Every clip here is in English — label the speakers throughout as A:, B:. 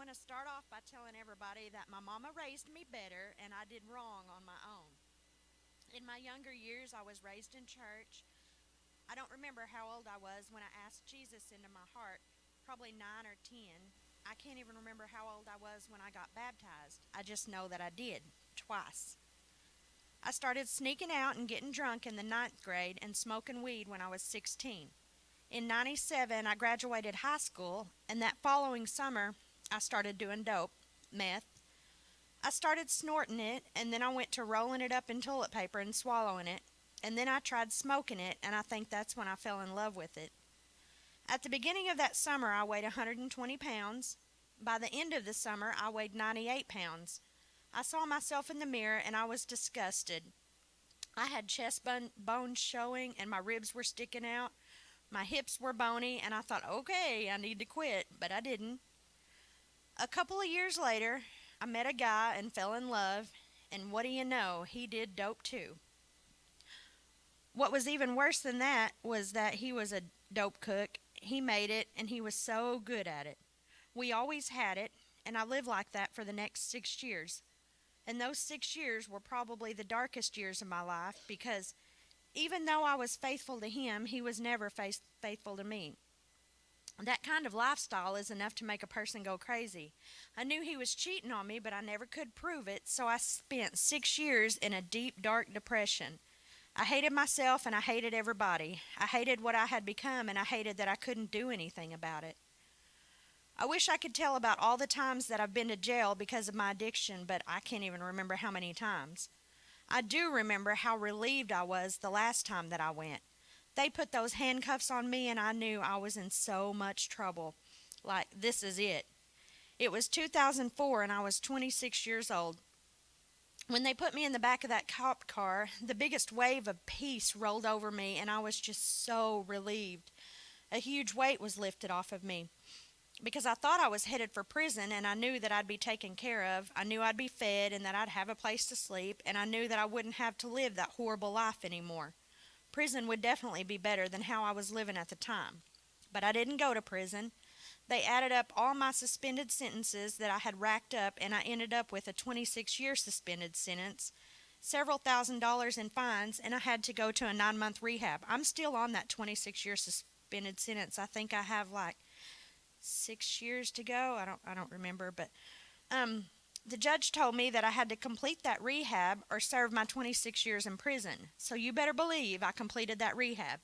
A: want to start off by telling everybody that my mama raised me better and I did wrong on my own. In my younger years, I was raised in church. I don't remember how old I was when I asked Jesus into my heart, probably 9 or 10. I can't even remember how old I was when I got baptized. I just know that I did, twice. I started sneaking out and getting drunk in the ninth grade and smoking weed when I was 16. In 97, I graduated high school, and that following summer, I started doing dope, meth. I started snorting it, and then I went to rolling it up in toilet paper and swallowing it. And then I tried smoking it, and I think that's when I fell in love with it. At the beginning of that summer, I weighed 120 pounds. By the end of the summer, I weighed 98 pounds. I saw myself in the mirror, and I was disgusted. I had bones showing, and my ribs were sticking out. My hips were bony, and I thought, okay, I need to quit, but I didn't. A couple of years later, I met a guy and fell in love, and what do you know, he did dope too. What was even worse than that was that he was a dope cook. He made it, and he was so good at it. We always had it, and I lived like that for the next 6 years. And those 6 years were probably the darkest years of my life because even though I was faithful to him, he was never faithful to me. That kind of lifestyle is enough to make a person go crazy. I knew he was cheating on me, but I never could prove it, so I spent 6 years in a deep, dark depression. I hated myself and I hated everybody. I hated what I had become and I hated that I couldn't do anything about it. I wish I could tell about all the times that I've been to jail because of my addiction, but I can't even remember how many times. I do remember how relieved I was the last time that I went. They put those handcuffs on me and I knew I was in so much trouble. Like, this is it. It was 2004 and I was 26 years old. When they put me in the back of that cop car, the biggest wave of peace rolled over me and I was just so relieved. A huge weight was lifted off of me because I thought I was headed for prison and I knew that I'd be taken care of. I knew I'd be fed and that I'd have a place to sleep, and I knew that I wouldn't have to live that horrible life anymore. Prison would definitely be better than how I was living at the time. But I didn't go to prison. They added up all my suspended sentences that I had racked up, and I ended up with a 26-year suspended sentence, several $1,000s in fines, and I had to go to a 9-month rehab. I'm still on that 26-year suspended sentence. I think I have like 6 years to go. I don't remember, but the judge told me that I had to complete that rehab or serve my 26 years in prison. So you better believe I completed that rehab.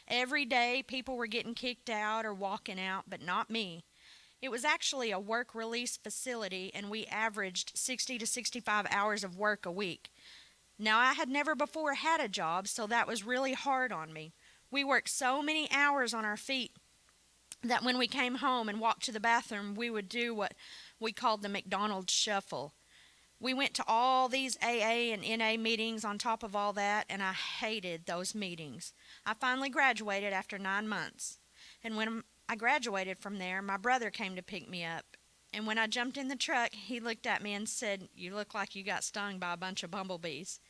A: Every day people were getting kicked out or walking out, but not me. It was actually a work release facility, and we averaged 60 to 65 hours of work a week. Now, I had never before had a job, so that was really hard on me. We worked so many hours on our feet that when we came home and walked to the bathroom, we would do what we called the McDonald's shuffle. We went to all these AA and NA meetings on top of all that, and I hated those meetings. I finally graduated after 9 months. And when I graduated from there, my brother came to pick me up. And when I jumped in the truck, he looked at me and said, "You look like you got stung by a bunch of bumblebees."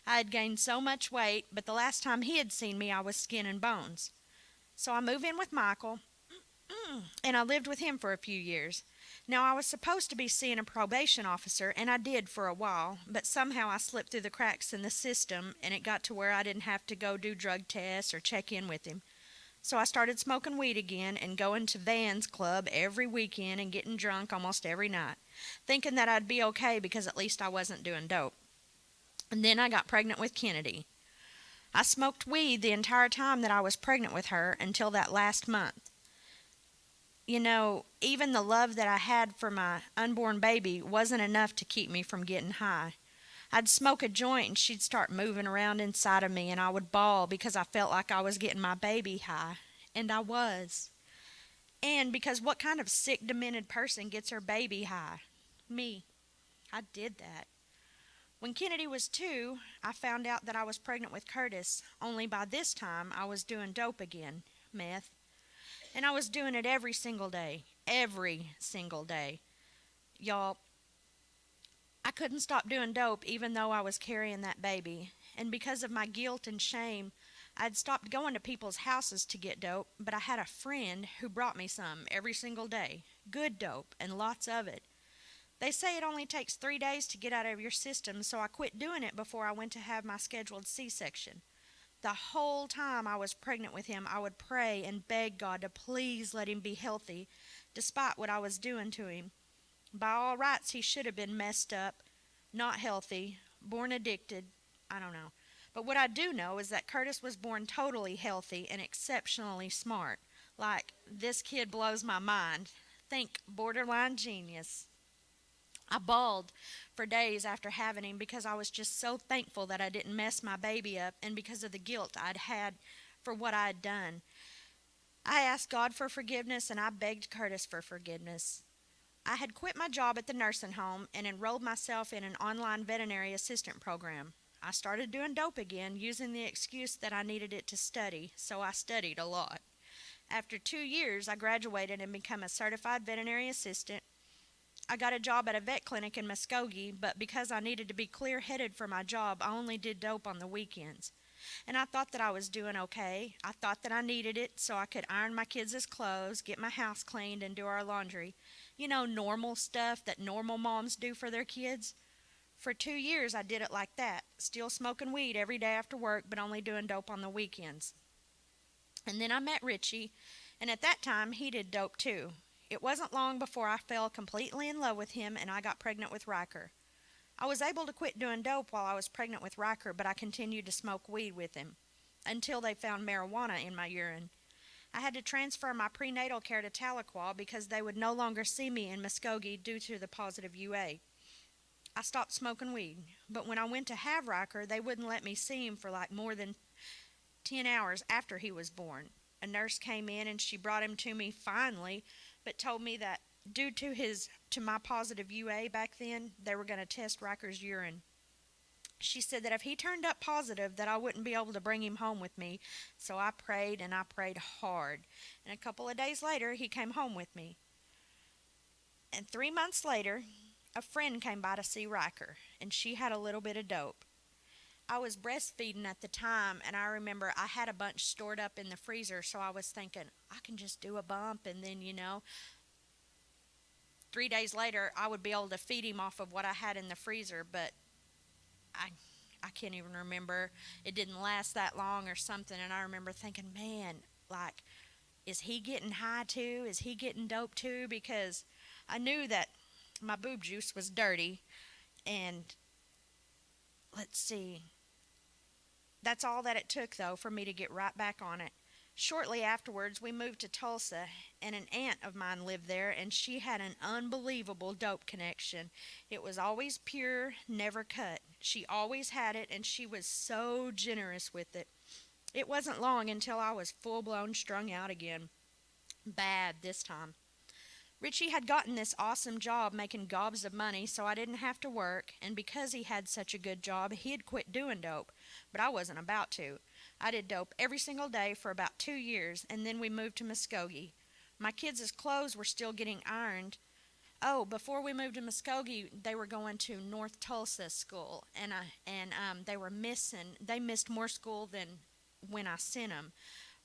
A: I had gained so much weight, but the last time he had seen me, I was skin and bones. So I moved in with Michael, and I lived with him for a few years. Now, I was supposed to be seeing a probation officer, and I did for a while, but somehow I slipped through the cracks in the system, and it got to where I didn't have to go do drug tests or check in with him. So I started smoking weed again and going to Van's Club every weekend and getting drunk almost every night, thinking that I'd be okay because at least I wasn't doing dope. And then I got pregnant with Kennedy. I smoked weed the entire time that I was pregnant with her until that last month. You know, even the love that I had for my unborn baby wasn't enough to keep me from getting high. I'd smoke a joint and she'd start moving around inside of me and I would bawl because I felt like I was getting my baby high. And I was. And because what kind of sick, demented person gets her baby high? Me. I did that. When Kennedy was 2, I found out that I was pregnant with Curtis, only by this time I was doing dope again, meth. And I was doing it every single day. Every single day. Y'all, I couldn't stop doing dope even though I was carrying that baby. And because of my guilt and shame, I'd stopped going to people's houses to get dope, but I had a friend who brought me some every single day. Good dope, and lots of it. They say it only takes 3 days to get out of your system, so I quit doing it before I went to have my scheduled C section. The whole time I was pregnant with him, I would pray and beg God to please let him be healthy, despite what I was doing to him. By all rights, he should have been messed up, not healthy, born addicted. I don't know. But what I do know is that Curtis was born totally healthy and exceptionally smart. Like, this kid blows my mind. Think borderline genius. I bawled for days after having him because I was just so thankful that I didn't mess my baby up and because of the guilt I'd had for what I had done. I asked God for forgiveness and I begged Curtis for forgiveness. I had quit my job at the nursing home and enrolled myself in an online veterinary assistant program. I started doing dope again, using the excuse that I needed it to study, so I studied a lot. After 2 years, I graduated and became a certified veterinary assistant. I got a job at a vet clinic in Muskogee, but because I needed to be clear headed for my job, I only did dope on the weekends. And I thought that I was doing okay. I thought that I needed it so I could iron my kids' clothes, get my house cleaned, and do our laundry. You know, normal stuff that normal moms do for their kids. For 2 years, I did it like that, still smoking weed every day after work, but only doing dope on the weekends. And then I met Richie, and at that time, he did dope too. It wasn't long before I fell completely in love with him and I got pregnant with Riker. I was able to quit doing dope while I was pregnant with Riker, but I continued to smoke weed with him until they found marijuana in my urine. I had to transfer my prenatal care to Tahlequah because they would no longer see me in Muskogee due to the positive UA. I stopped smoking weed, but when I went to have Riker, they wouldn't let me see him for like more than 10 hours after he was born. A nurse came in and she brought him to me finally, but told me that due to my positive UA back then, they were going to test Riker's urine. She said that if he turned up positive that I wouldn't be able to bring him home with me, so I prayed and I prayed hard. And a couple of days later, he came home with me. And 3 months later, a friend came by to see Riker, and she had a little bit of dope. I was breastfeeding at the time, and I remember I had a bunch stored up in the freezer, so I was thinking, I can just do a bump, and then, 3 days later, I would be able to feed him off of what I had in the freezer, but I, I can't even remember. It didn't last that long or something, and I remember thinking, man, like, is he getting high too? Is he getting dope too? Because I knew that my boob juice was dirty, and let's see, that's all that it took, though, for me to get right back on it. Shortly afterwards, we moved to Tulsa, and an aunt of mine lived there, and she had an unbelievable dope connection. It was always pure, never cut. She always had it, and she was so generous with it. It wasn't long until I was full blown strung out again. Bad this time. Richie had gotten this awesome job making gobs of money, so I didn't have to work, and because he had such a good job, he had quit doing dope, but I wasn't about to. I did dope every single day for about 2 years, and then we moved to Muskogee. My kids' clothes were still getting ironed. Oh, before we moved to Muskogee, they were going to North Tulsa school, and they missed more school than when I sent them.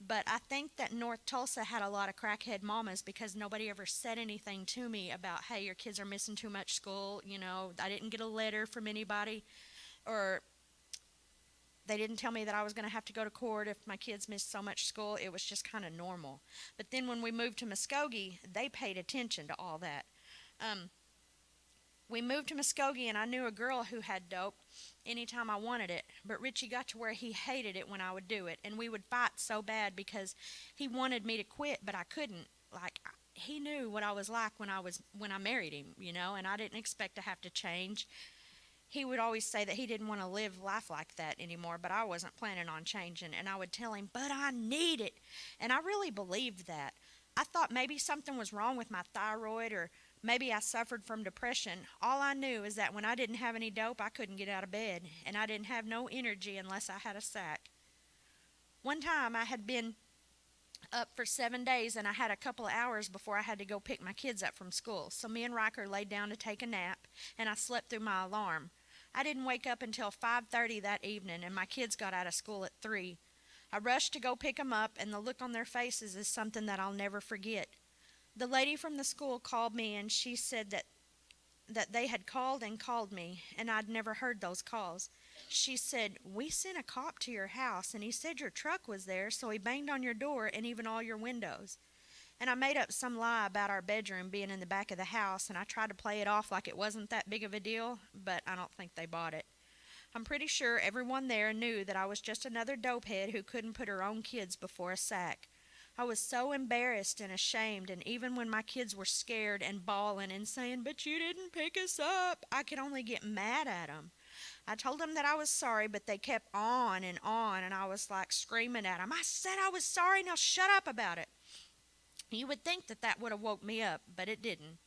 A: But I think that North Tulsa had a lot of crackhead mamas because nobody ever said anything to me about, hey, your kids are missing too much school. I didn't get a letter from anybody, or they didn't tell me that I was going to have to go to court if my kids missed so much school. It was just kind of normal. But then when we moved to Muskogee, they paid attention to all that. Um, we moved to Muskogee, and I knew a girl who had dope anytime I wanted it. But Richie got to where he hated it when I would do it, and we would fight so bad because he wanted me to quit, but I couldn't. Like, he knew what I was like when I married him, and I didn't expect to have to change. He would always say that he didn't want to live life like that anymore, but I wasn't planning on changing. And I would tell him, but I need it. And I really believed that. I thought maybe something was wrong with my thyroid, or maybe I suffered from depression. All I knew is that when I didn't have any dope, I couldn't get out of bed, and I didn't have no energy unless I had a sack. One time I had been up for 7 days, and I had a couple of hours before I had to go pick my kids up from school. So me and Riker laid down to take a nap, and I slept through my alarm. I didn't wake up until 5:30 that evening, and my kids got out of school at 3. I rushed to go pick them up, and the look on their faces is something that I'll never forget. The lady from the school called me, and she said that they had called and called me, and I'd never heard those calls. She said, "We sent a cop to your house, and he said your truck was there, so he banged on your door and even all your windows." And I made up some lie about our bedroom being in the back of the house, and I tried to play it off like it wasn't that big of a deal, but I don't think they bought it. I'm pretty sure everyone there knew that I was just another dopehead who couldn't put her own kids before a sack. I was so embarrassed and ashamed, and even when my kids were scared and bawling and saying, "But you didn't pick us up," I could only get mad at them. I told them that I was sorry, but they kept on, and I was like screaming at them, "I said I was sorry, now shut up about it." You would think that that would have woke me up, but it didn't.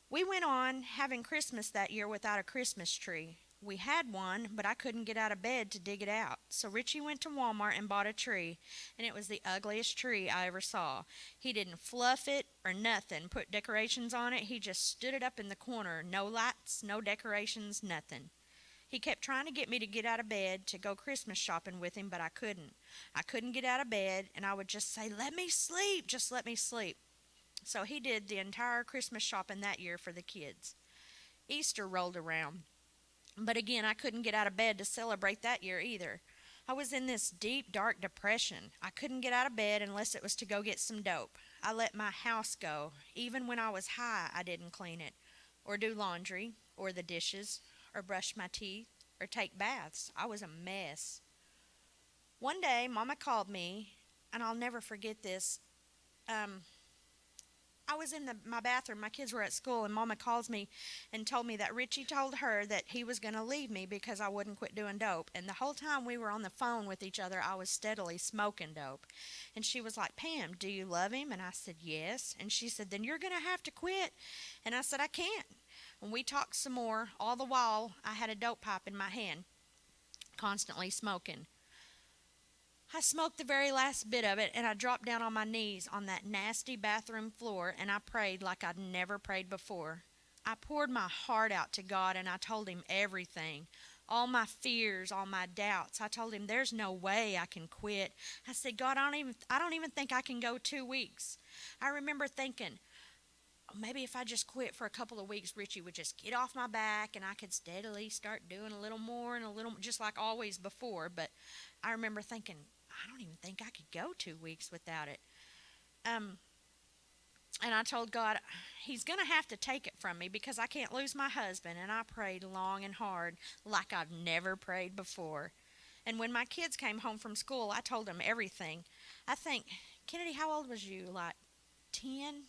A: We went on having Christmas that year without a Christmas tree. We had one, but I couldn't get out of bed to dig it out. So Richie went to Walmart and bought a tree, and it was the ugliest tree I ever saw. He didn't fluff it or nothing, put decorations on it. He just stood it up in the corner. No lights, no decorations, nothing. He kept trying to get me to get out of bed to go Christmas shopping with him, but I couldn't. I couldn't get out of bed, and I would just say, "Let me sleep, just let me sleep." So he did the entire Christmas shopping that year for the kids. Easter rolled around, but again, I couldn't get out of bed to celebrate that year either. I was in this deep, dark depression. I couldn't get out of bed unless it was to go get some dope. I let my house go. Even when I was high, I didn't clean it, or do laundry, or the dishes, or brush my teeth, or take baths. I was a mess. One day, Mama called me, and I'll never forget this. Um, I was in my bathroom. My kids were at school, and Mama calls me and told me that Richie told her that he was going to leave me because I wouldn't quit doing dope. And the whole time we were on the phone with each other, I was steadily smoking dope. And she was like, "Pam, do you love him?" And I said, "Yes." And she said, "Then you're going to have to quit." And I said, "I can't." And we talked some more. All the while, I had a dope pipe in my hand, constantly smoking. I smoked the very last bit of it, and I dropped down on my knees on that nasty bathroom floor, and I prayed like I'd never prayed before. I poured my heart out to God, and I told him everything, all my fears, all my doubts. I told him there's no way I can quit. I said, "God, I don't even think I can go 2 weeks." I remember thinking, "Oh, maybe if I just quit for a couple of weeks, Richie would just get off my back, and I could steadily start doing a little more and a little, just like always before." But I remember thinking, I don't even think I could go 2 weeks without it. Um, and I told God, He's going to have to take it from me because I can't lose my husband. And I prayed long and hard like I've never prayed before. And when my kids came home from school, I told them everything. I think, Kennedy, how old was you? Like 10?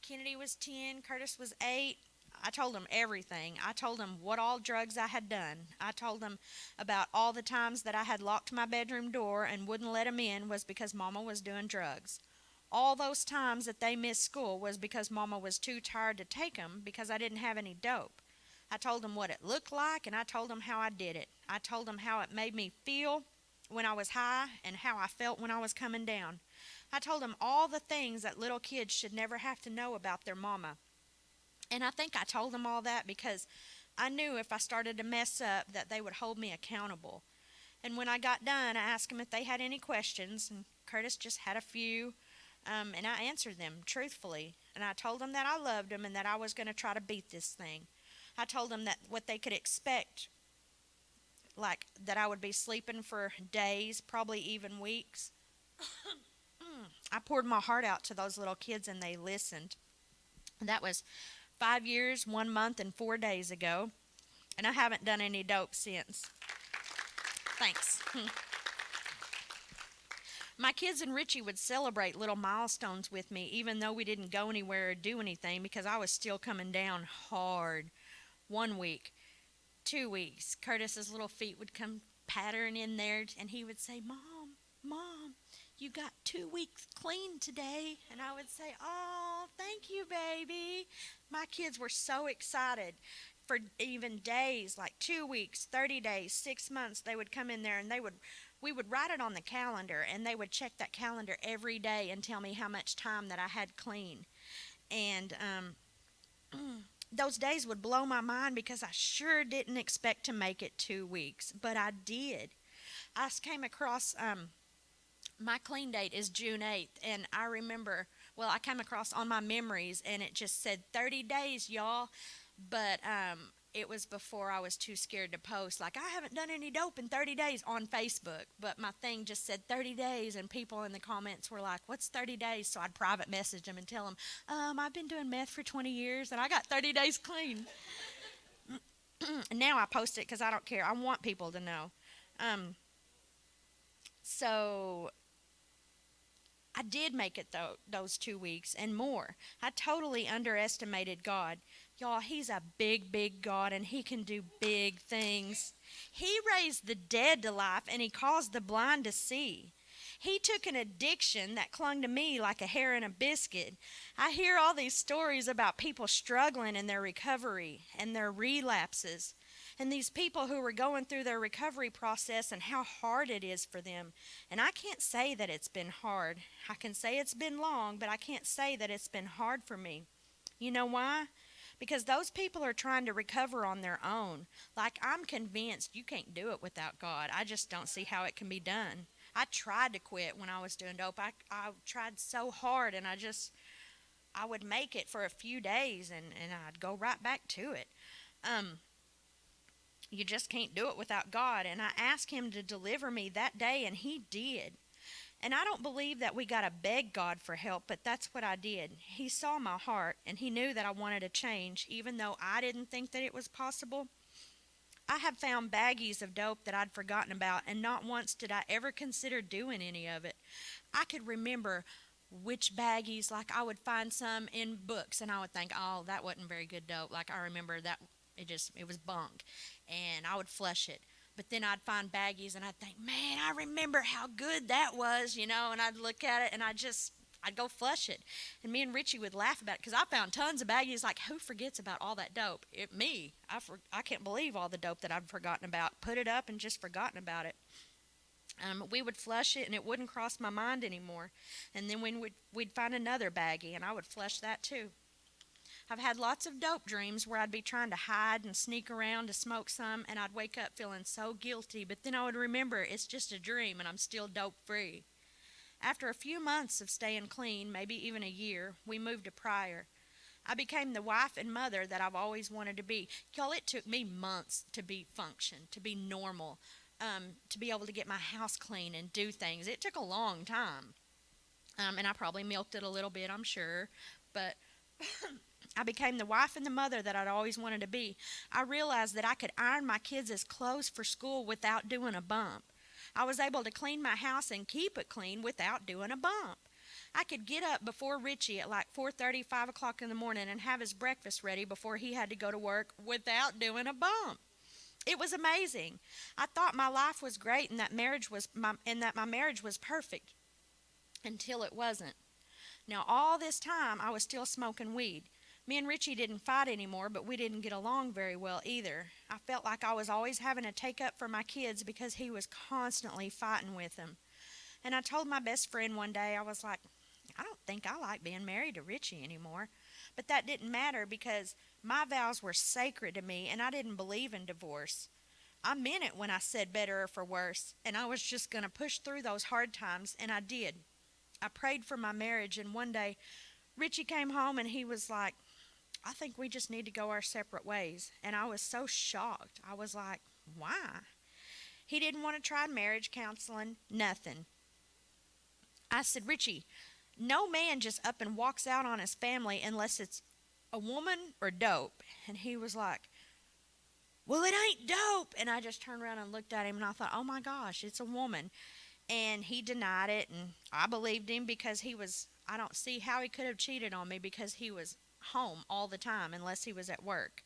A: Kennedy was 10, Curtis was 8. I told them everything. I told them what all drugs I had done. I told them about all the times that I had locked my bedroom door and wouldn't let them in was because Mama was doing drugs. All those times that they missed school was because Mama was too tired to take them because I didn't have any dope. I told them what it looked like, and I told them how I did it. I told them how it made me feel when I was high and how I felt when I was coming down. I told them all the things that little kids should never have to know about their mama. And I think I told them all that because I knew if I started to mess up that they would hold me accountable. And when I got done, I asked them if they had any questions, and Curtis just had a few, and I answered them truthfully. And I told them that I loved them and that I was going to try to beat this thing. I told them that what they could expect, like that I would be sleeping for days, probably even weeks. I poured my heart out to those little kids, and they listened. That was 5 years, 1 month, and 4 days ago, and I haven't done any dope since. Thanks. My kids and Richie would celebrate little milestones with me, even though we didn't go anywhere or do anything, because I was still coming down hard. 1 week, 2 weeks, Curtis's little feet would come pattering in there, and he would say, "Mom, Mom, you got 2 weeks clean today." And I would say, "Oh, thank you, baby." My kids were so excited for even days, like 2 weeks, 30 days, 6 months. They would come in there, and we would write it on the calendar, and they would check that calendar every day and tell me how much time that I had clean. And those days would blow my mind because I sure didn't expect to make it 2 weeks, but I did. I came across my clean date is June 8th, and I remember, well, I came across on my memories, and it just said 30 days, y'all. But it was before I was too scared to post. Like, I haven't done any dope in 30 days on Facebook, but my thing just said 30 days, and people in the comments were like, what's 30 days? So I'd private message them and tell them, I've been doing meth for 20 years, and I got 30 days clean. And now I post it because I don't care. I want people to know. Um, so I did make it those 2 weeks and more. I totally underestimated God. Y'all, He's a big, big God, and He can do big things. He raised the dead to life, and He caused the blind to see. He took an addiction that clung to me like a hair in a biscuit. I hear all these stories about people struggling in their recovery and their relapses, and these people who were going through their recovery process and how hard it is for them. And I can't say that it's been hard. I can say it's been long, but I can't say that it's been hard for me. You know why? Because those people are trying to recover on their own. Like, I'm convinced you can't do it without God. I just don't see how it can be done. I tried to quit when I was doing dope. I tried so hard, and I would make it for a few days, and I'd go right back to it. Um, you just can't do it without God. And I asked Him to deliver me that day, and He did. And I don't believe that we got to beg God for help, but that's what I did. He saw my heart, and He knew that I wanted to change, even though I didn't think that it was possible. I have found baggies of dope that I'd forgotten about, and not once did I ever consider doing any of it. I could remember which baggies, like I would find some in books, and I would think, oh, that wasn't very good dope. Like, I remember that it was bunk, and I would flush it. But then I'd find baggies, and I'd think, man, I remember how good that was, and I'd look at it, and I'd go flush it. And me and Richie would laugh about it because I found tons of baggies. Like, who forgets about all that dope? Me. I can't believe all the dope that I've forgotten about. Put it up and just forgotten about it. We would flush it, and it wouldn't cross my mind anymore. And then we'd find another baggie, and I would flush that too. I've had lots of dope dreams where I'd be trying to hide and sneak around to smoke some, and I'd wake up feeling so guilty, but then I would remember it's just a dream and I'm still dope free. After a few months of staying clean, maybe even a year, we moved to Pryor. I became the wife and mother that I've always wanted to be. Y'all, it took me months to be function, to be normal, to be able to get my house clean and do things. It took a long time. And I probably milked it a little bit, I'm sure, but I became the wife and the mother that I'd always wanted to be. I realized that I could iron my kids' clothes for school without doing a bump. I was able to clean my house and keep it clean without doing a bump. I could get up before Richie at like 4:30, 5 o'clock in the morning and have his breakfast ready before he had to go to work without doing a bump. It was amazing. I thought my life was great and that my marriage was perfect until it wasn't. Now all this time I was still smoking weed. Me and Richie didn't fight anymore, but we didn't get along very well either. I felt like I was always having to take up for my kids because he was constantly fighting with them. And I told my best friend one day, I was like, I don't think I like being married to Richie anymore. But that didn't matter because my vows were sacred to me and I didn't believe in divorce. I meant it when I said better or for worse, and I was just going to push through those hard times, and I did. I prayed for my marriage, and one day Richie came home and he was like, I think we just need to go our separate ways. And I was so shocked. I was like, why? He didn't want to try marriage counseling, nothing. I said, Richie, no man just up and walks out on his family unless it's a woman or dope. And he was like, well, it ain't dope. And I just turned around and looked at him and I thought, oh my gosh, it's a woman. And he denied it. And I believed him because I don't see how he could have cheated on me because he was home all the time unless he was at work.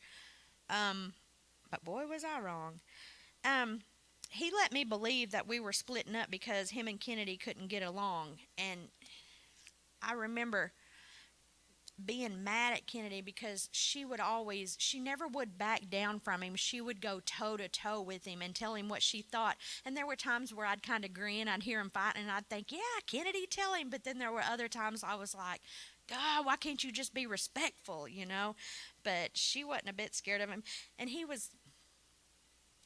A: But boy, was I wrong. He let me believe that we were splitting up because him and Kennedy couldn't get along. And I remember being mad at Kennedy because she never would back down from him. She would go toe to toe with him and tell him what she thought. And there were times where I'd kind of grin, I'd hear him fighting, and I'd think, yeah, Kennedy, tell him. But then there were other times I was like, God, why can't you just be respectful, But she wasn't a bit scared of him. And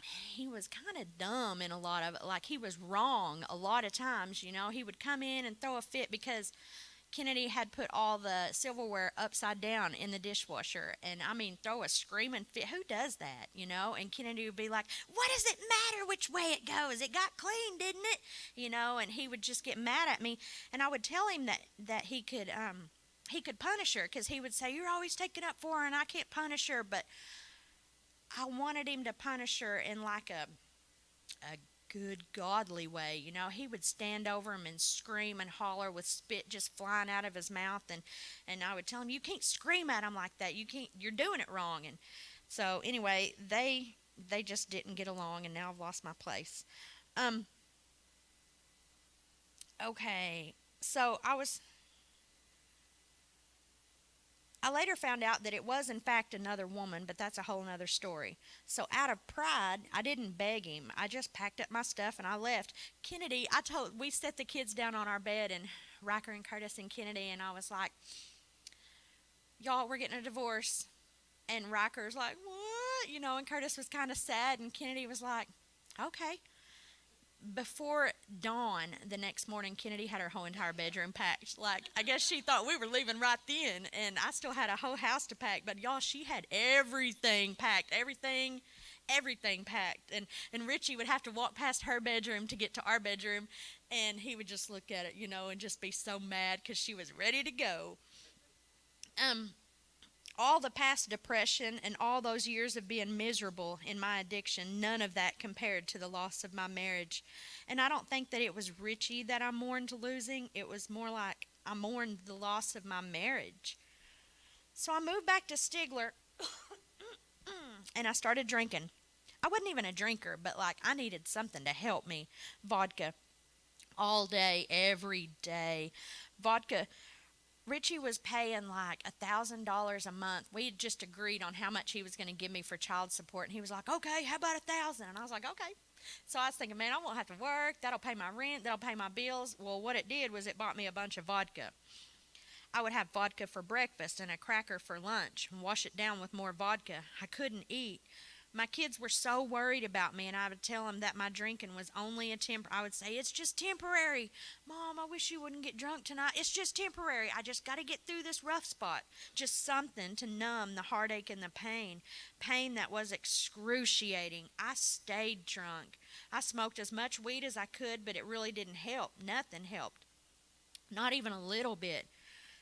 A: he was kind of dumb in a lot of it. Like, he was wrong a lot of times. He would come in and throw a fit because Kennedy had put all the silverware upside down in the dishwasher, and I mean, throw a screaming fit. Who does that? And Kennedy would be like, "What does it matter which way it goes? It got clean, didn't it?" And he would just get mad at me, and I would tell him that he could punish her because he would say, "You're always taking up for her, and I can't punish her." But I wanted him to punish her in like a good godly way. He would stand over him and scream and holler with spit just flying out of his mouth, and I would tell him, "You can't scream at him like that. You're doing it wrong." And so anyway, they just didn't get along, and now I've lost my place. Um okay. So I later found out that it was, in fact, another woman, but that's a whole other story. So, out of pride, I didn't beg him. I just packed up my stuff and I left. Kennedy, we set the kids down on our bed, and Riker and Curtis and Kennedy, and I was like, "Y'all, we're getting a divorce." And Riker's like, "What?" And Curtis was kind of sad, and Kennedy was like, "Okay." Before dawn the next morning, Kennedy had her whole entire bedroom packed. Like, I guess she thought we were leaving right then, and I still had a whole house to pack. But y'all, she had everything packed, everything packed. And Richie would have to walk past her bedroom to get to our bedroom, and he would just look at it, and just be so mad because she was ready to go. Um, all the past depression and all those years of being miserable in my addiction, none of that compared to the loss of my marriage. And I don't think that it was Richie that I mourned losing. It was more like I mourned the loss of my marriage. So I moved back to Stigler and I started drinking. I wasn't even a drinker, but like I needed something to help me. Vodka all day, every day. Vodka. Richie was paying like $1,000 a month. We had just agreed on how much he was going to give me for child support, and he was like, "Okay, how about 1,000?" And I was like, "Okay." So I was thinking, man, I won't have to work. That'll pay my rent. That'll pay my bills. Well, what it did was it bought me a bunch of vodka. I would have vodka for breakfast and a cracker for lunch and wash it down with more vodka. I couldn't eat. My kids were so worried about me, and I would tell them that my drinking was only a I would say, "It's just temporary. Mom, I wish you wouldn't get drunk tonight. It's just temporary. I just got to get through this rough spot." Just something to numb the heartache and the pain. Pain that was excruciating. I stayed drunk. I smoked as much weed as I could, but it really didn't help. Nothing helped. Not even a little bit.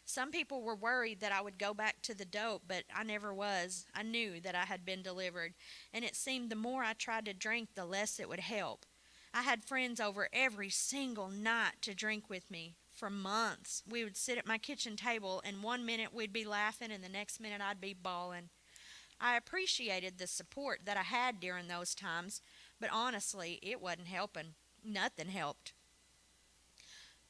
A: Some people were worried that I would go back to the dope, but I never was. I knew that I had been delivered, and it seemed the more I tried to drink, the less it would help. I had friends over every single night to drink with me. For months, we would sit at my kitchen table, and one minute we'd be laughing, and the next minute I'd be bawling. I appreciated the support that I had during those times, but honestly, it wasn't helping. Nothing helped.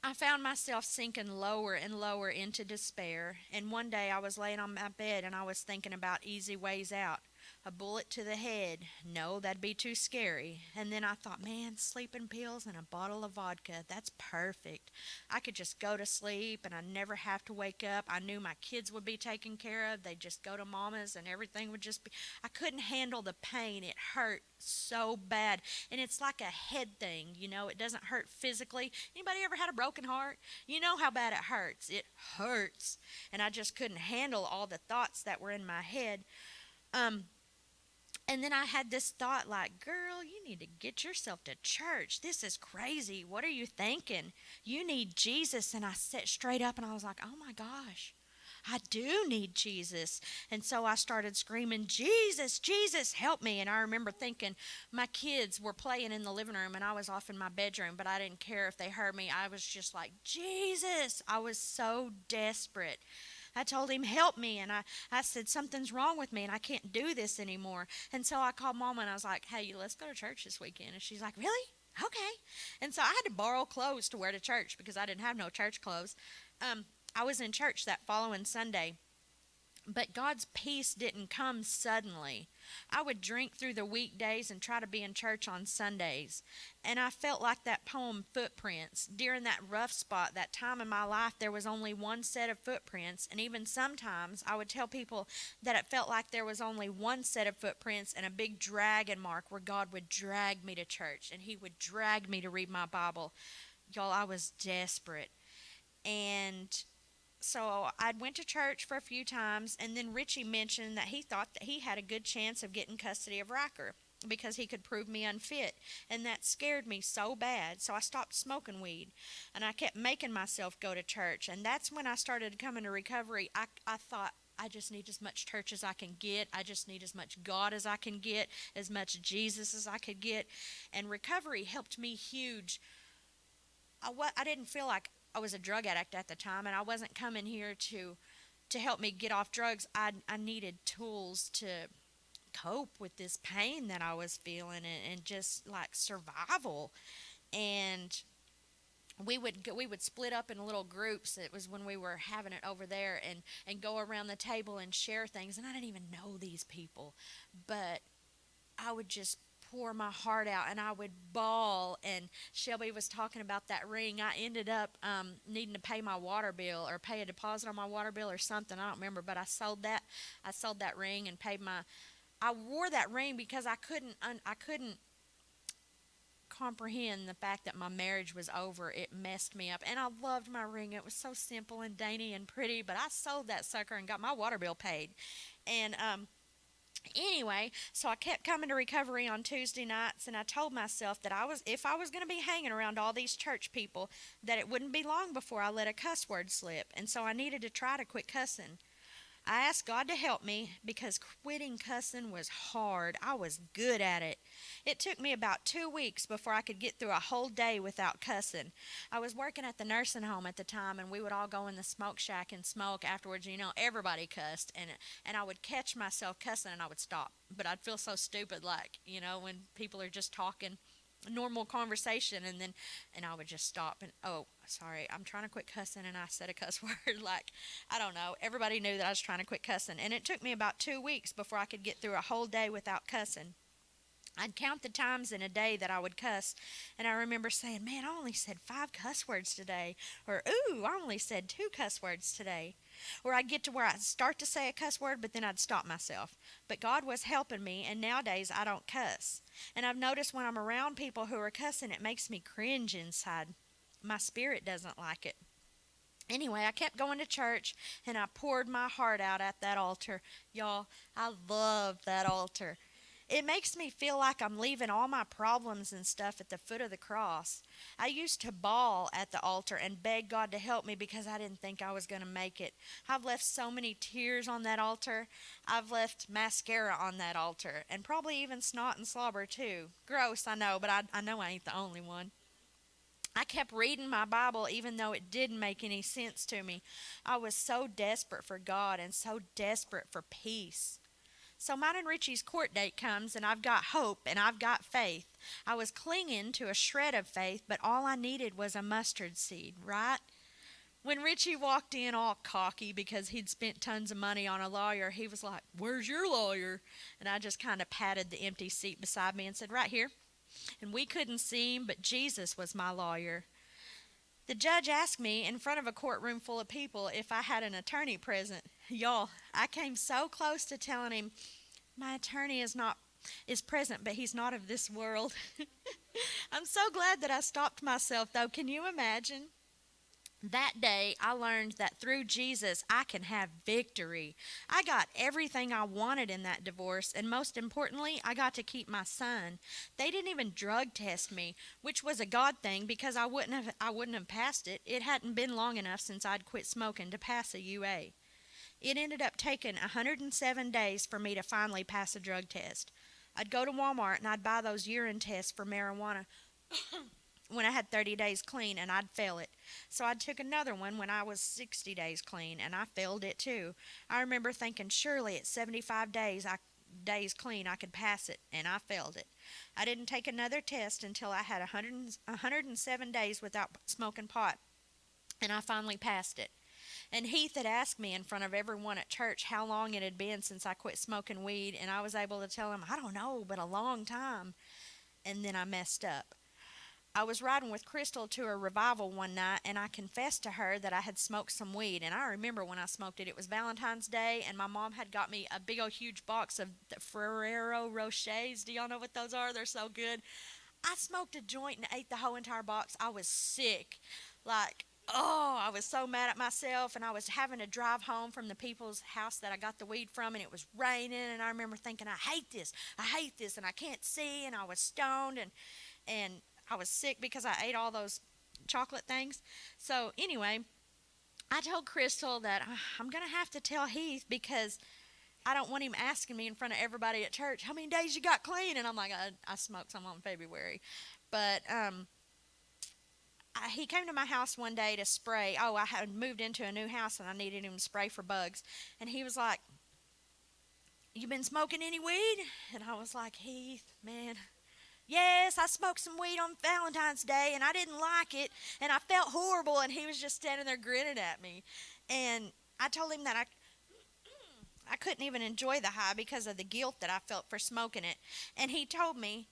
A: I found myself sinking lower and lower into despair, and one day I was laying on my bed and I was thinking about easy ways out. A bullet to the head. No, that'd be too scary. And then I thought, man, sleeping pills and a bottle of vodka, that's perfect. I could just go to sleep and I'd never have to wake up. I knew my kids would be taken care of. They'd just go to mama's and everything would just be. I couldn't handle the pain. It hurt so bad. And it's like a head thing, it doesn't hurt physically. Anybody ever had a broken heart? You know how bad it hurts. It hurts. And I just couldn't handle all the thoughts that were in my head. Um, and then I had this thought like, "Girl, you need to get yourself to church. This is crazy. What are you thinking? You need Jesus." And I sat straight up and I was like, "Oh my gosh, I do need Jesus." And so I started screaming, "Jesus, Jesus, help me." And I remember thinking my kids were playing in the living room and I was off in my bedroom, but I didn't care if they heard me. I was just like, "Jesus." I was so desperate. I told him, "Help me." And I said, "Something's wrong with me and I can't do this anymore." And so I called Mama and I was like, "Hey, let's go to church this weekend." And she's like, "Really? Okay." And so I had to borrow clothes to wear to church because I didn't have no church clothes. I was in church that following Sunday. But God's peace didn't come suddenly. I would drink through the weekdays and try to be in church on Sundays. And I felt like that poem, Footprints. During that rough spot, that time in my life, there was only one set of footprints. And even sometimes I would tell people that it felt like there was only one set of footprints and a big dragon mark where God would drag me to church and He would drag me to read my Bible. Y'all, I was desperate. And so I went to church for a few times, and then Richie mentioned that he thought that he had a good chance of getting custody of Riker because he could prove me unfit, and that scared me so bad. So I stopped smoking weed, and I kept making myself go to church, and that's when I started coming to recovery. I thought, I just need as much church as I can get. I just need as much God as I can get, as much Jesus as I could get, and recovery helped me huge. I didn't feel like I was a drug addict at the time, and I wasn't coming here to help me get off drugs. I needed tools to cope with this pain that I was feeling, and just like survival. And we would split up in little groups. It was when we were having it over there, and go around the table and share things. And I didn't even know these people, but I would just pour my heart out, and I would bawl. And Shelby was talking about that ring. I ended up needing to pay my water bill or pay a deposit on my water bill or something. I don't remember, but I sold that. I sold that ring and paid my. I wore that ring because I couldn't comprehend the fact that my marriage was over. It messed me up, and I loved my ring. It was so simple and dainty and pretty, but I sold that sucker and got my water bill paid. And anyway, so I kept coming to recovery on Tuesday nights, and I told myself that if I was going to be hanging around all these church people, that it wouldn't be long before I let a cuss word slip, and so I needed to try to quit cussing. I asked God to help me because quitting cussing was hard. I was good at it. It took me about 2 weeks before I could get through a whole day without cussing. I was working at the nursing home at the time, and we would all go in the smoke shack and smoke afterwards. Everybody cussed, and I would catch myself cussing, and I would stop. But I'd feel so stupid, like, when people are just talking normal conversation, and I would just stop and, oh, sorry, I'm trying to quit cussing, and I said a cuss word. Like, I don't know, everybody knew that I was trying to quit cussing, and it took me about 2 weeks before I could get through a whole day without cussing. I'd count the times in a day that I would cuss, and I remember saying, man, I only said 5 cuss words today, or, ooh, I only said 2 cuss words today. Or I'd get to where I'd start to say a cuss word, but then I'd stop myself. But God was helping me, and nowadays I don't cuss. And I've noticed when I'm around people who are cussing, it makes me cringe inside. My spirit doesn't like it. Anyway, I kept going to church, and I poured my heart out at that altar. Y'all, I love that altar. It makes me feel like I'm leaving all my problems and stuff at the foot of the cross. I used to bawl at the altar and beg God to help me because I didn't think I was going to make it. I've left so many tears on that altar. I've left mascara on that altar, and probably even snot and slobber too. Gross, I know, but I know I ain't the only one. I kept reading my Bible even though it didn't make any sense to me. I was so desperate for God and so desperate for peace. So mine and Richie's court date comes, and I've got hope and I've got faith. I was clinging to a shred of faith, but all I needed was a mustard seed, right? When Richie walked in all cocky because he'd spent tons of money on a lawyer, he was like, "Where's your lawyer?" And I just kind of patted the empty seat beside me and said, "Right here." And we couldn't see him, but Jesus was my lawyer. The judge asked me in front of a courtroom full of people if I had an attorney present. Y'all, I came so close to telling him, "My attorney is present, but he's not of this world." I'm so glad that I stopped myself, though. Can you imagine? That day, I learned that through Jesus, I can have victory. I got everything I wanted in that divorce, and most importantly, I got to keep my son. They didn't even drug test me, which was a God thing because I wouldn't have passed it. It hadn't been long enough since I'd quit smoking to pass a UA. It ended up taking 107 days for me to finally pass a drug test. I'd go to Walmart and I'd buy those urine tests for marijuana when I had 30 days clean, and I'd fail it. So I took another one when I was 60 days clean, and I failed it too. I remember thinking surely at 75 days clean I could pass it, and I failed it. I didn't take another test until I had 107 days without smoking pot, and I finally passed it. And Heath had asked me in front of everyone at church how long it had been since I quit smoking weed, and I was able to tell him, I don't know, but a long time. And then I messed up. I was riding with Crystal to a revival one night, and I confessed to her that I had smoked some weed. And I remember when I smoked it, it was Valentine's Day, and my mom had got me a big old huge box of the Ferrero Rochers. Do y'all know what those are? They're so good. I smoked a joint and ate the whole entire box. I was sick. Like, oh, I was so mad at myself, and I was having to drive home from the people's house that I got the weed from, and it was raining, and I remember thinking, I hate this, and I can't see, and I was stoned, and I was sick because I ate all those chocolate things. So anyway, I told Crystal that I'm going to have to tell Heath because I don't want him asking me in front of everybody at church, how many days you got clean? And I'm like, I smoked some on February. But he came to my house one day to spray. Oh, I had moved into a new house and I needed him to spray for bugs. And he was like, you been smoking any weed? And I was like, Heath, man, yes, I smoked some weed on Valentine's Day and I didn't like it and I felt horrible. And he was just standing there grinning at me. And I told him that I couldn't even enjoy the high because of the guilt that I felt for smoking it. And he told me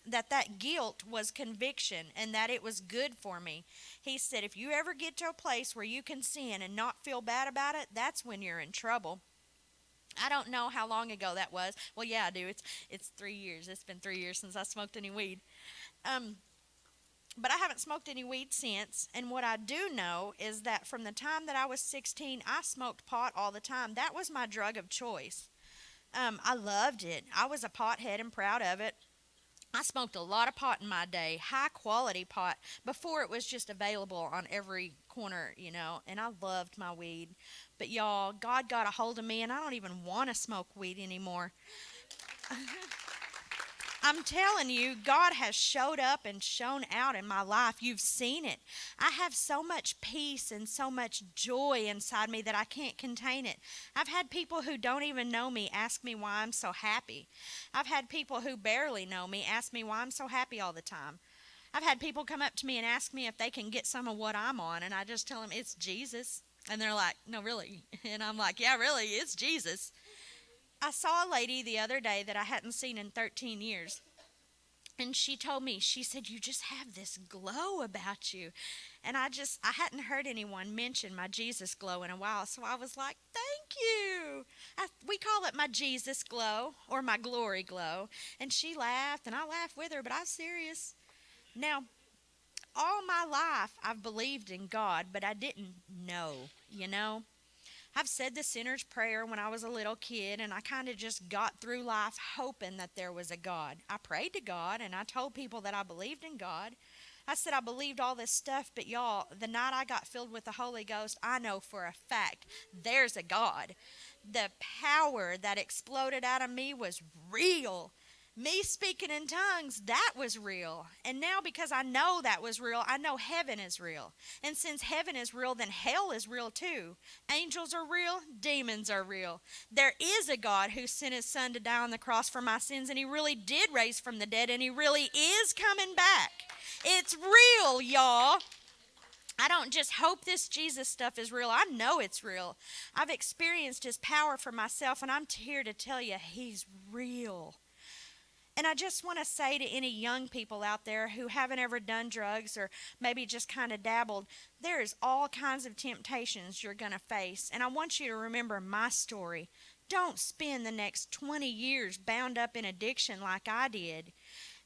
A: that guilt was conviction and that it was good for me. He said, if you ever get to a place where you can sin and not feel bad about it, that's when you're in trouble. I don't know how long ago that was. Well, yeah, I do. It's 3 years. It's been 3 years since I smoked any weed. But I haven't smoked any weed since. And what I do know is that from the time that I was 16, I smoked pot all the time. That was my drug of choice. I loved it. I was a pothead and proud of it. I smoked a lot of pot in my day, high quality pot, before it was just available on every corner, and I loved my weed. But y'all, God got a hold of me, and I don't even want to smoke weed anymore. I'm telling you, God has showed up and shown out in my life. You've seen it. I have so much peace and so much joy inside me that I can't contain it. I've had people who don't even know me ask me why I'm so happy. I've had people who barely know me ask me why I'm so happy all the time. I've had people come up to me and ask me if they can get some of what I'm on, and I just tell them it's Jesus. And they're like, no, really? And I'm like, yeah, really, it's Jesus. I saw a lady the other day that I hadn't seen in 13 years. And she told me, she said, you just have this glow about you. And I hadn't heard anyone mention my Jesus glow in a while. So I was like, thank you. We call it my Jesus glow or my glory glow. And she laughed and I laughed with her, but I'm serious. Now, all my life I've believed in God, but I didn't know. I've said the sinner's prayer when I was a little kid, and I kind of just got through life hoping that there was a God. I prayed to God, and I told people that I believed in God. I said I believed all this stuff, but y'all, the night I got filled with the Holy Ghost, I know for a fact there's a God. The power that exploded out of me was real. Me speaking in tongues, that was real. And now because I know that was real, I know heaven is real. And since heaven is real, then hell is real too. Angels are real, demons are real. There is a God who sent his son to die on the cross for my sins, and he really did raise from the dead, and he really is coming back. It's real, y'all. I don't just hope this Jesus stuff is real. I know it's real. I've experienced his power for myself, and I'm here to tell you he's real. And I just want to say to any young people out there who haven't ever done drugs or maybe just kind of dabbled, there's all kinds of temptations you're going to face. And I want you to remember my story. Don't spend the next 20 years bound up in addiction like I did.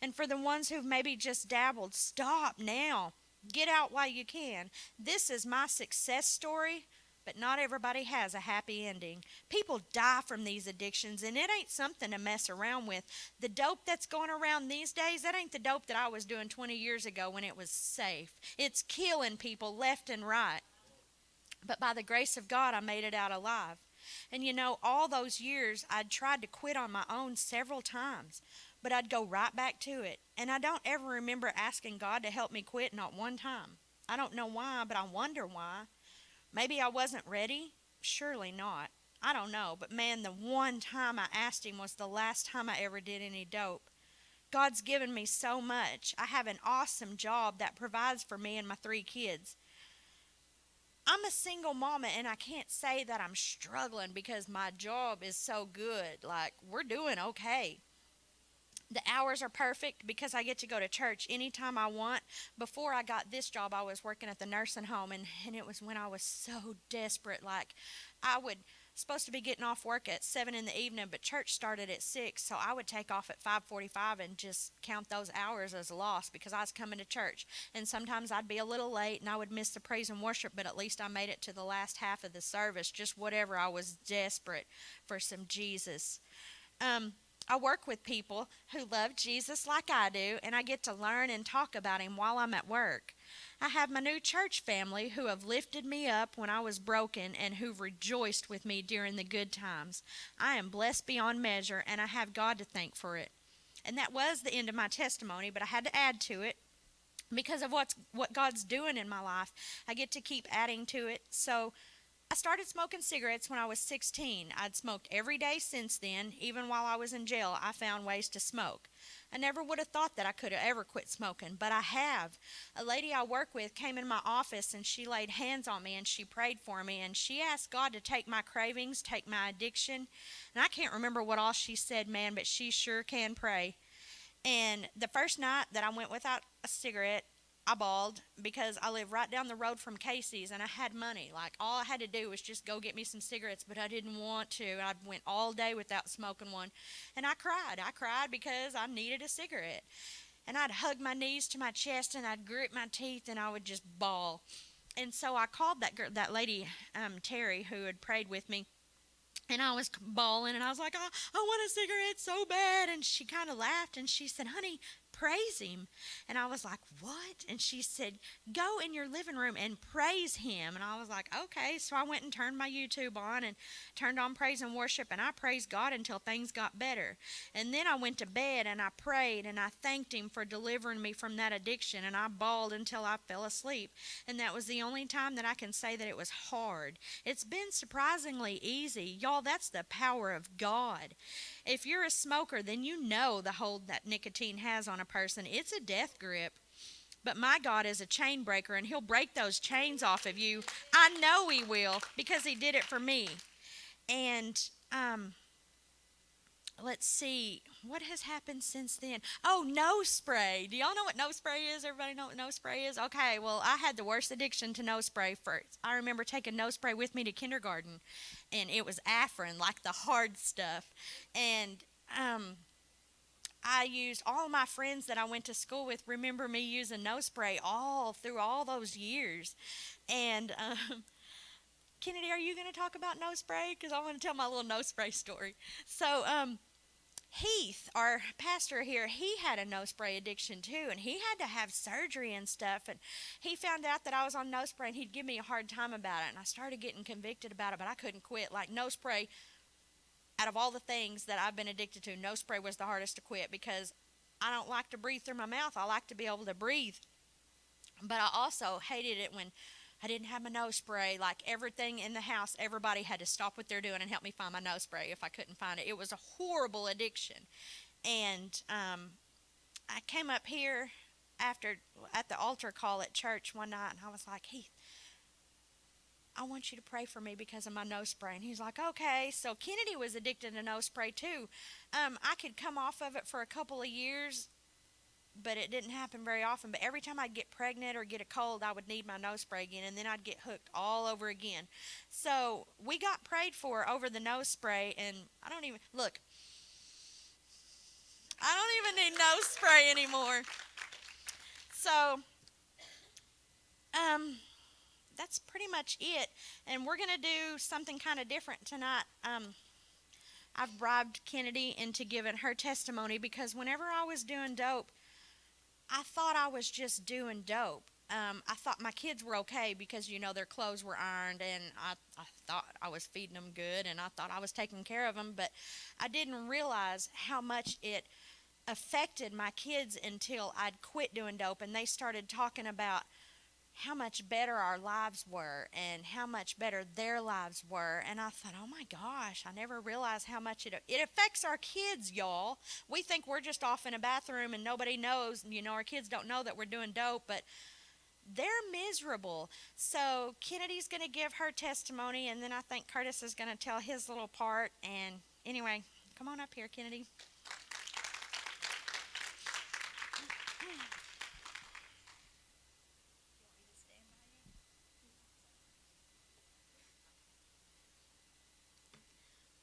A: And for the ones who've maybe just dabbled, stop now. Get out while you can. This is my success story. But not everybody has a happy ending. People die from these addictions, and it ain't something to mess around with. The dope that's going around these days, that ain't the dope that I was doing 20 years ago when it was safe. It's killing people left and right. But by the grace of God, I made it out alive. And all those years, I'd tried to quit on my own several times, but I'd go right back to it. And I don't ever remember asking God to help me quit, not one time. I don't know why, but I wonder why. Maybe I wasn't ready? Surely not. I don't know. But man, the one time I asked him was the last time I ever did any dope. God's given me so much. I have an awesome job that provides for me and my 3 kids. I'm a single mama and I can't say that I'm struggling because my job is so good. Like, we're doing okay. The hours are perfect because I get to go to church anytime I want. Before I got this job, I was working at the nursing home, and it was when I was so desperate. Like, I would supposed to be getting off work at 7 in the evening, but church started at 6, so I would take off at 5:45 and just count those hours as a loss because I was coming to church. And sometimes I'd be a little late and I would miss the praise and worship, but at least I made it to the last half of the service. Just whatever, I was desperate for some Jesus. Um, I work with people who love Jesus like I do, and I get to learn and talk about him while I'm at work. I have my new church family who have lifted me up when I was broken and who've rejoiced with me during the good times. I am blessed beyond measure, and I have God to thank for it. And that was the end of my testimony, but I had to add to it because of what God's doing in my life. I get to keep adding to it. So I started smoking cigarettes when I was 16. I'd smoked every day since then. Even while I was in jail, I found ways to smoke. I never would have thought that I could have ever quit smoking, but I have. A lady I work with came in my office and she laid hands on me and she prayed for me and she asked God to take my cravings, take my addiction. And I can't remember what all she said, man, but she sure can pray. And the first night that I went without a cigarette, I bawled because I live right down the road from Casey's and I had money. Like, all I had to do was just go get me some cigarettes, but I didn't want to. I went all day without smoking one. And I cried. I cried because I needed a cigarette. And I'd hug my knees to my chest and I'd grit my teeth and I would just bawl. And so I called that lady, Terry, who had prayed with me, and I was bawling, and I was like, I want a cigarette so bad. And she kind of laughed, and she said, honey, praise him. And I was like, what? And she said, go in your living room and praise him. And I was like, okay. So I went and turned my YouTube on and turned on praise and worship, and I praised God until things got better. And then I went to bed, and I prayed, and I thanked him for delivering me from that addiction, and I bawled until I fell asleep. And that was the only time that I can say that it was hard. It's been surprisingly easy. Y'all, that's the power of God. If you're a smoker, then you know the hold that nicotine has on a person. It's a death grip. But my God is a chain breaker, and he'll break those chains off of you. I know he will because he did it for me. And let's see, what has happened since then? Oh, nose spray. Do y'all know what nose spray is? Everybody know what nose spray is? Okay, well, I had the worst addiction to nose spray first. I remember taking nose spray with me to kindergarten, and it was Afrin, like the hard stuff. And I used all my friends that I went to school with remember me using nose spray all through all those years. And Kennedy, are you going to talk about nose spray? Because I want to tell my little nose spray story. So Heath, our pastor here, he had a nose spray addiction too, and he had to have surgery and stuff. And he found out that I was on nose spray, and he'd give me a hard time about it. And I started getting convicted about it, but I couldn't quit. Like, nose spray, out of all the things that I've been addicted to, nose spray was the hardest to quit because I don't like to breathe through my mouth. I like to be able to breathe. But I also hated it when I didn't have my nose spray. Like, everything in the house, everybody had to stop what they're doing and help me find my nose spray if I couldn't find it. It was a horrible addiction. And I came up here after at the altar call at church one night, and I was like, Heath, I want you to pray for me because of my nose spray. And he's like, okay. So Kennedy was addicted to nose spray too. I could come off of it for a couple of years, but it didn't happen very often. But every time I'd get pregnant or get a cold, I would need my nose spray again, and then I'd get hooked all over again. So we got prayed for over the nose spray, and I don't even need nose spray anymore. So, that's pretty much it. And we're gonna do something kind of different tonight. I've bribed Kennedy into giving her testimony because whenever I was doing dope, I thought I was just doing dope. I thought my kids were okay because, their clothes were ironed, and I thought I was feeding them good, and I thought I was taking care of them, but I didn't realize how much it affected my kids until I'd quit doing dope, and they started talking about how much better our lives were and how much better their lives were. And I thought, oh my gosh, I never realized how much it affects our kids, y'all. We think we're just off in a bathroom and nobody knows, our kids don't know that we're doing dope, but they're miserable. So Kennedy's going to give her testimony, and then I think Curtis is going to tell his little part. And anyway, come on up here, Kennedy.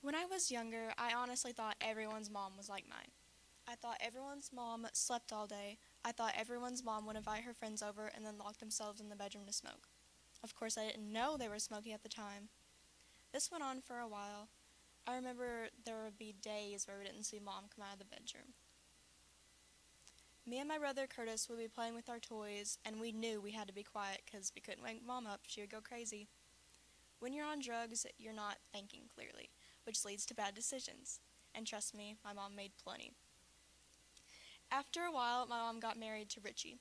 B: When I was younger, I honestly thought everyone's mom was like mine. I thought everyone's mom slept all day. I thought everyone's mom would invite her friends over and then lock themselves in the bedroom to smoke. Of course, I didn't know they were smoking at the time. This went on for a while. I remember there would be days where we didn't see mom come out of the bedroom. Me and my brother Curtis would be playing with our toys, and we knew we had to be quiet because we couldn't wake mom up. She would go crazy. When you're on drugs, you're not thinking clearly, which leads to bad decisions. And trust me, my mom made plenty. After a while, my mom got married to Richie.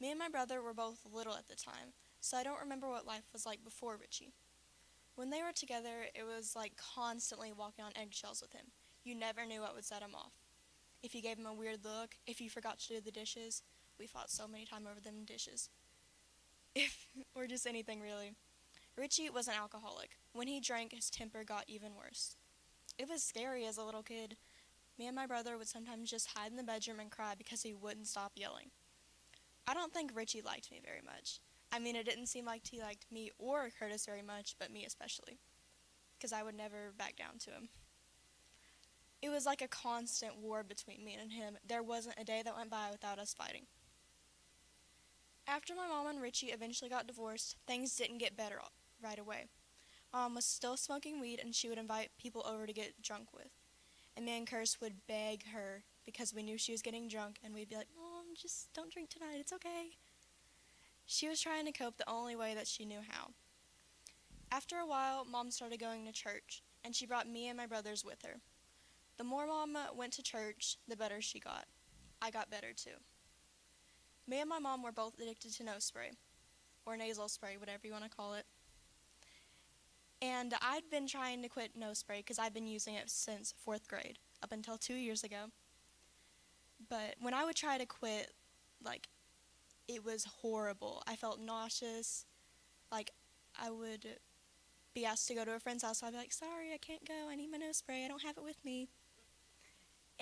B: Me and my brother were both little at the time, so I don't remember what life was like before Richie. When they were together, it was like constantly walking on eggshells with him. You never knew what would set him off. If you gave him a weird look, if you forgot to do the dishes, we fought so many times over them dishes. Or just anything really. Richie was an alcoholic. When he drank, his temper got even worse. It was scary as a little kid. Me and my brother would sometimes just hide in the bedroom and cry because he wouldn't stop yelling. I don't think Richie liked me very much. I mean, it didn't seem like he liked me or Curtis very much, but me especially, because I would never back down to him. It was like a constant war between me and him. There wasn't a day that went by without us fighting. After my mom and Richie eventually got divorced, things didn't get better right away. Mom was still smoking weed, and she would invite people over to get drunk with. And me and Curtis would beg her because we knew she was getting drunk, and we'd be like, Mom, just don't drink tonight, it's okay. She was trying to cope the only way that she knew how. After a while, Mom started going to church, and she brought me and my brothers with her. The more Mom went to church, the better she got. I got better too. Me and my mom were both addicted to nose spray, or nasal spray, whatever you want to call it. And I'd been trying to quit nose spray because I'd been using it since 4th grade, up until 2 years ago. But when I would try to quit, like, it was horrible. I felt nauseous. Like, I would be asked to go to a friend's house, so I'd be like, sorry, I can't go. I need my nose spray. I don't have it with me.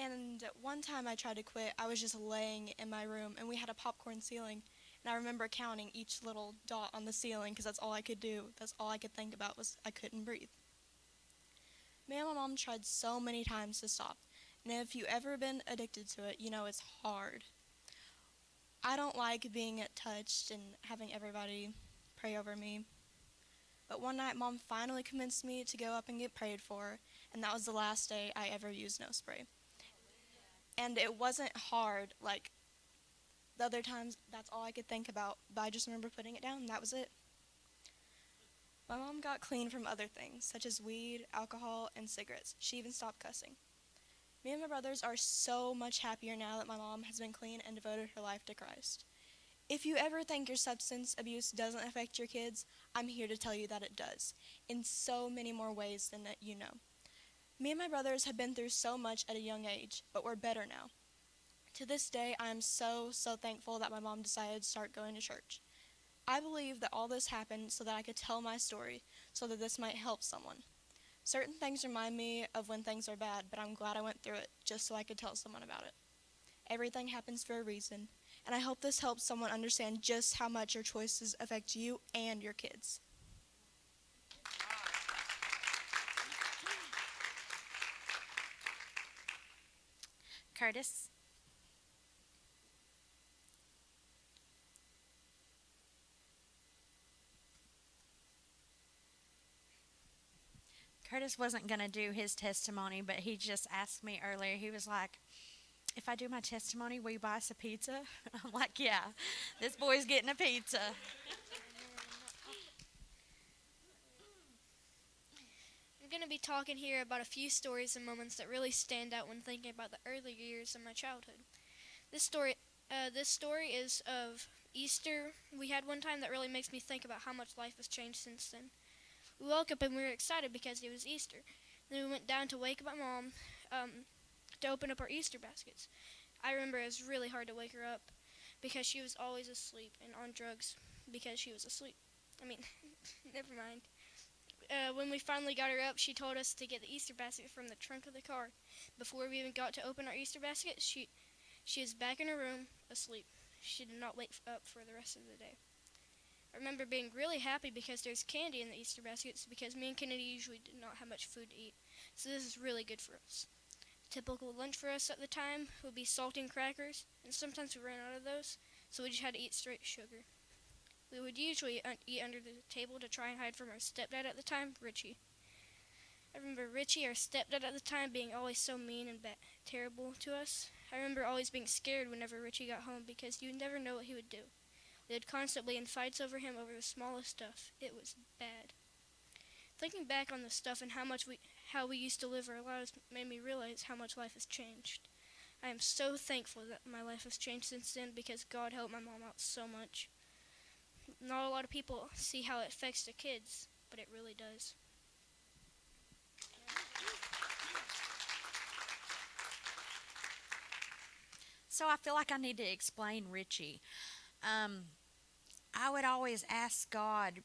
B: And one time I tried to quit, I was just laying in my room, and we had a popcorn ceiling. And I remember counting each little dot on the ceiling because that's all I could do. That's all I could think about was I couldn't breathe. Me and my mom tried so many times to stop. And if you've ever been addicted to it, you know it's hard. I don't like being touched and having everybody pray over me. But one night, Mom finally convinced me to go up and get prayed for, and that was the last day I ever used nose spray. And it wasn't hard, like the other times, that's all I could think about, but I just remember putting it down, and that was it. My mom got clean from other things, such as weed, alcohol, and cigarettes. She even stopped cussing. Me and my brothers are so much happier now that my mom has been clean and devoted her life to Christ. If you ever think your substance abuse doesn't affect your kids, I'm here to tell you that it does, in so many more ways than that you know. Me and my brothers have been through so much at a young age, but we're better now. To this day, I am so thankful that my mom decided to start going to church. I believe that all this happened so that I could tell my story, so that this might help someone. Certain things remind me of when things are bad, but I'm glad I went through it just so I could tell someone about it. Everything happens for a reason, and I hope this helps someone understand just how much your choices affect you and your kids.
A: Curtis. Curtis wasn't going to do his testimony, but he just asked me earlier. He was like, if I do my testimony, will you buy us a pizza? I'm like, yeah, this boy's getting a pizza.
C: I'm going to be talking here about a few stories and moments that really stand out when thinking about the early years of my childhood. This story, this story is of Easter. We had one time that really makes me think about how much life has changed since then. We woke up and we were excited because it was Easter. Then we went down to wake up my mom to open up our Easter baskets. I remember it was really hard to wake her up. because she was always asleep, and on drugs because she was asleep. I mean, never mind. When we finally got her up, she told us to get the Easter basket from the trunk of the car. Before we even got to open our Easter basket, she was back in her room, asleep. She did not wake up for the rest of the day. I remember being really happy because there's candy in the Easter baskets because me and Kennedy usually did not have much food to eat. So this is really good for us. Typical lunch for us at the time would be saltine crackers, and sometimes we ran out of those, so we just had to eat straight sugar. We would usually eat under the table to try and hide from our stepdad at the time, Richie. I remember Richie, our stepdad at the time, being always so mean and terrible to us. I remember always being scared whenever Richie got home because you never know what he would do. We would constantly in fights over him over the smallest stuff. It was bad. Thinking back on the stuff and how we used to live our lives made me realize how much life has changed. I am so thankful that my life has changed since then because God helped my mom out so much. Not a lot of people see how it affects their kids, but it really does.
A: So I feel like I need to explain Richie. I would always ask God,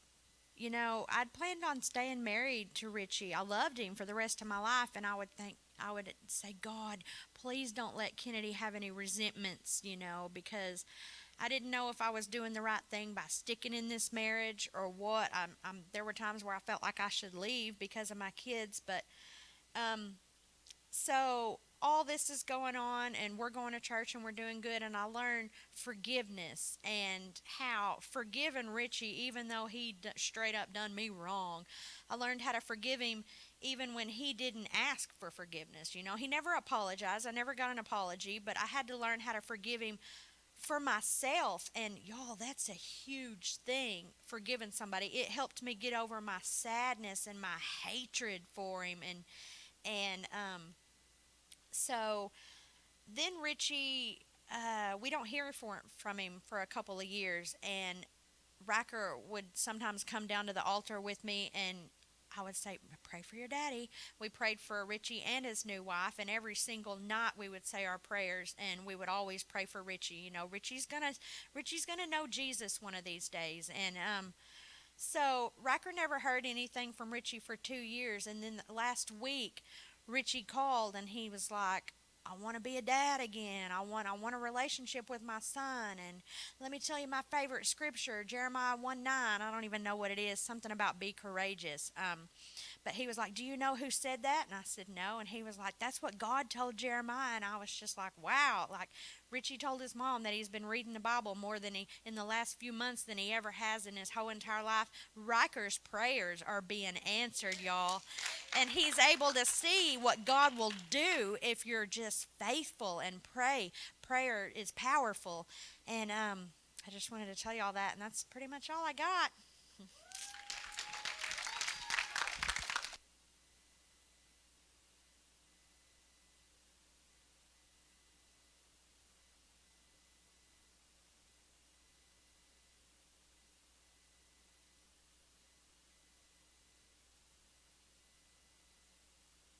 A: I'd planned on staying married to Richie. I loved him for the rest of my life, and I would say, God, please don't let Kennedy have any resentments, because I didn't know if I was doing the right thing by sticking in this marriage or what. There were times where I felt like I should leave because of my kids, but um, so all this is going on, and we're going to church and we're doing good, and I learned forgiveness and how forgiving Richie, even though he straight up done me wrong. I learned how to forgive him even when he didn't ask for forgiveness. He never apologized. I never got an apology, but I had to learn how to forgive him for myself. And y'all, that's a huge thing, forgiving somebody. It helped me get over my sadness and my hatred for him. And so then Richie, we don't hear from him for a couple of years, and Riker would sometimes come down to the altar with me, and I would say, pray for your daddy. We prayed for Richie and his new wife, and every single night we would say our prayers, and we would always pray for Richie. Richie's gonna know Jesus one of these days, and so Riker never heard anything from Richie for 2 years, and then last week Richie called and he was like, I want to be a dad again. I want a relationship with my son. And let me tell you my favorite scripture, Jeremiah 1:9. I don't even know what it is. Something about be courageous. But he was like, do you know who said that? And I said, no. And he was like, that's what God told Jeremiah. And I was just like, wow. Like, Richie told his mom that he's been reading the Bible more than in the last few months than he ever has in his whole entire life. Riker's prayers are being answered, y'all. And he's able to see what God will do if you're just faithful and pray. Prayer is powerful. And I just wanted to tell you all that. And that's pretty much all I got.